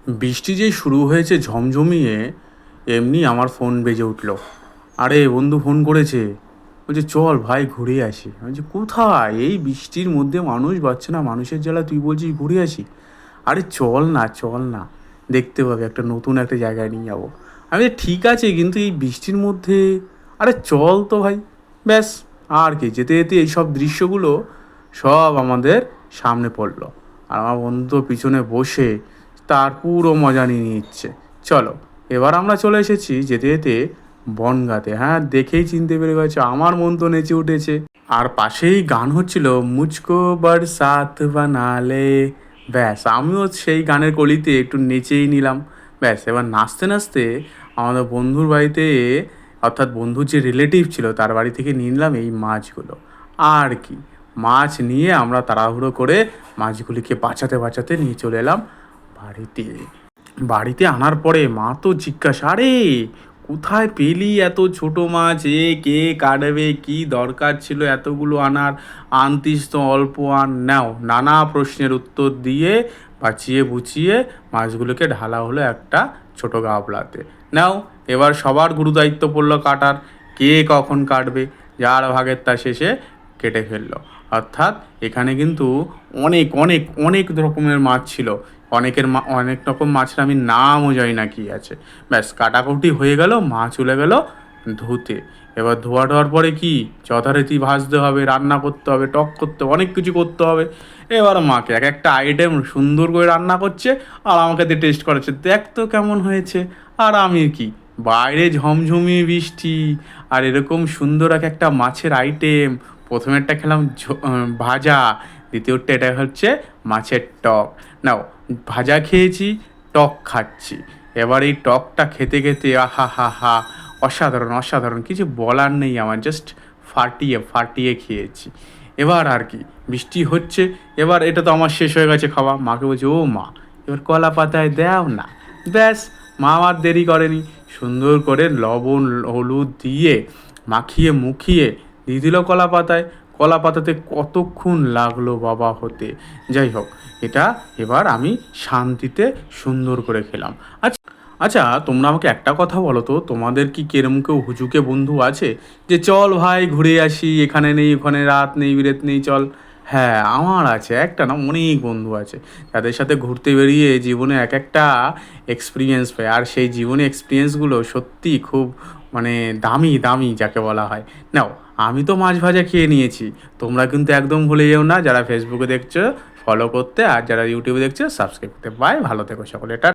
বৃষ্টি যেই শুরু হয়েছে ঝমঝমিয়ে, এমনি আমার ফোন বেজে উঠলো। আরে বন্ধু ফোন করেছে, বলছে চল ভাই ঘুরে আসি। আমি বলছি কোথায়? এই বৃষ্টির মধ্যে মানুষ বাচ্চা না, মানুষের জ্বালা তুই বলছিস ঘুরে আসি? আরে চল না চল না, দেখতে পাবে একটা নতুন একটা জায়গায় নিয়ে যাবো। আমি বলছি, ঠিক আছে কিন্তু এই বৃষ্টির মধ্যে। আরে চল তো ভাই। ব্যাস, আর কি, যেতে যেতে এইসব দৃশ্যগুলো সব আমাদের সামনে পড়লো। আর আমার বন্ধু তো পিছনে বসে তার পুরো মজা নিয়ে নিচ্ছে। চলো, এবার আমরা চলে এসেছি যেতে যেতে বনগাঁতে। হ্যাঁ, দেখেই চিনতে পেরে গেছো, আমার মন তো নেচে উঠেছে। আর পাশেই গান হচ্ছিল, মুঝকো বরসাত বানালে। ব্যাস, আমিও সেই গানের কলিতে একটু নেচেই নিলাম। ব্যাস, এবার নাচতে নাচতে আমাদের বন্ধুর বাড়িতে, অর্থাৎ বন্ধুর যে রিলেটিভ ছিল তার বাড়ি থেকে নিয়ে নিলাম এই মাছগুলো। আর কি, মাছ নিয়ে আমরা তাড়াহুড়ো করে মাছগুলিকে বাঁচাতে বাঁচাতে নিয়ে চলে এলাম বাড়িতে। বাড়িতে আনার পরে মা তো জিজ্ঞাসা, আরে কোথায় পেলি এত ছোট মাছ? কে কাটবে? কি দরকার ছিল এতগুলো আনার? আনতিস তো অল্প আন। নাও, নানা প্রশ্নের উত্তর দিয়ে বাঁচিয়ে বুচিয়ে মাছগুলোকে ঢালা হলো একটা ছোট গাবলাতে। নাও, এবার সবার গুরুদায়িত্ব পড়লো কাটার। কে কখন কাটবে, যার ভাগের তা শেষে কেটে ফেললো। অর্থাৎ এখানে কিন্তু অনেক অনেক অনেক রকমের মাছ ছিল। অনেক রকম মাছের আমি নামও জানি না কী আছে। ব্যাস, কাটাকুটি হয়ে গেল, মাছ চলে গেল ধুতে। এবার ধোয়ার পরে কি, যথারীতি ভাজতে হবে, রান্না করতে হবে, টক করতে হবে, অনেক কিছু করতে হবে। এবার মাকে এক একটা আইটেম সুন্দর করে রান্না করছে আর আমাকে দিয়ে টেস্ট করাচ্ছে, দেখ তো কেমন হয়েছে। আর আমি কি, বাইরে ঝমঝমিয়ে বৃষ্টি আর এরকম সুন্দর এক একটা মাছের আইটেম। প্রথমেরটা খেলাম ভাজা, দ্বিতীয়টা এটা হচ্ছে মাছের টক। নাও, ভাজা খেয়েছি, টক খাচ্ছি। এবার এই টকটা খেতে খেতে আহা হা হা, অসাধারণ অসাধারণ, কিছু বলার নেই আমার, জাস্ট ফাটিয়ে ফাটিয়ে খেয়েছি। এবার আর কি, বৃষ্টি হচ্ছে, এবার এটা তো আমার শেষ হয়ে গেছে খাওয়া। মাকে বলছি, ও মা, এবার কলা পাতায় দাও না। ব্যাস, মা আমার দেরি করেনি, সুন্দর করে লবণ হলুদ দিয়ে মাখিয়ে মুখিয়ে দিয়ে দিল কলা পাতায়। কলা পাতাতে কতক্ষণ লাগলো বাবা হতে। যাই হোক, এটা এবার আমি শান্তিতে সুন্দর করে খেলাম। আচ্ছা আচ্ছা, তোমরা আমাকে একটা কথা বলো তো, তোমাদের কি কেরম কেউ হুজুকে বন্ধু আছে যে চল ভাই ঘুরে আসি, এখানে নেই ওখানে, রাত নেই বিরেত নেই, চল? হ্যাঁ, আমার আছে, একটা না অনেক বন্ধু আছে যাদের সাথে ঘুরতে বেরিয়ে জীবনে এক একটা এক্সপিরিয়েন্স পায়। আর সেই জীবনে এক্সপিরিয়েন্সগুলো সত্যি খুব মানে দামি দামি যাকে বলা হয়। নাও, আমি তো মাছ ভাজা খেয়ে নিয়েছি, তোমরা কিন্তু একদম ভুলে যেও না, যারা ফেসবুকে দেখছো ফলো করতে, আর যারা ইউটিউবে দেখছো সাবস্ক্রাইব করতে। বাই, ভালো থেকো সকলে।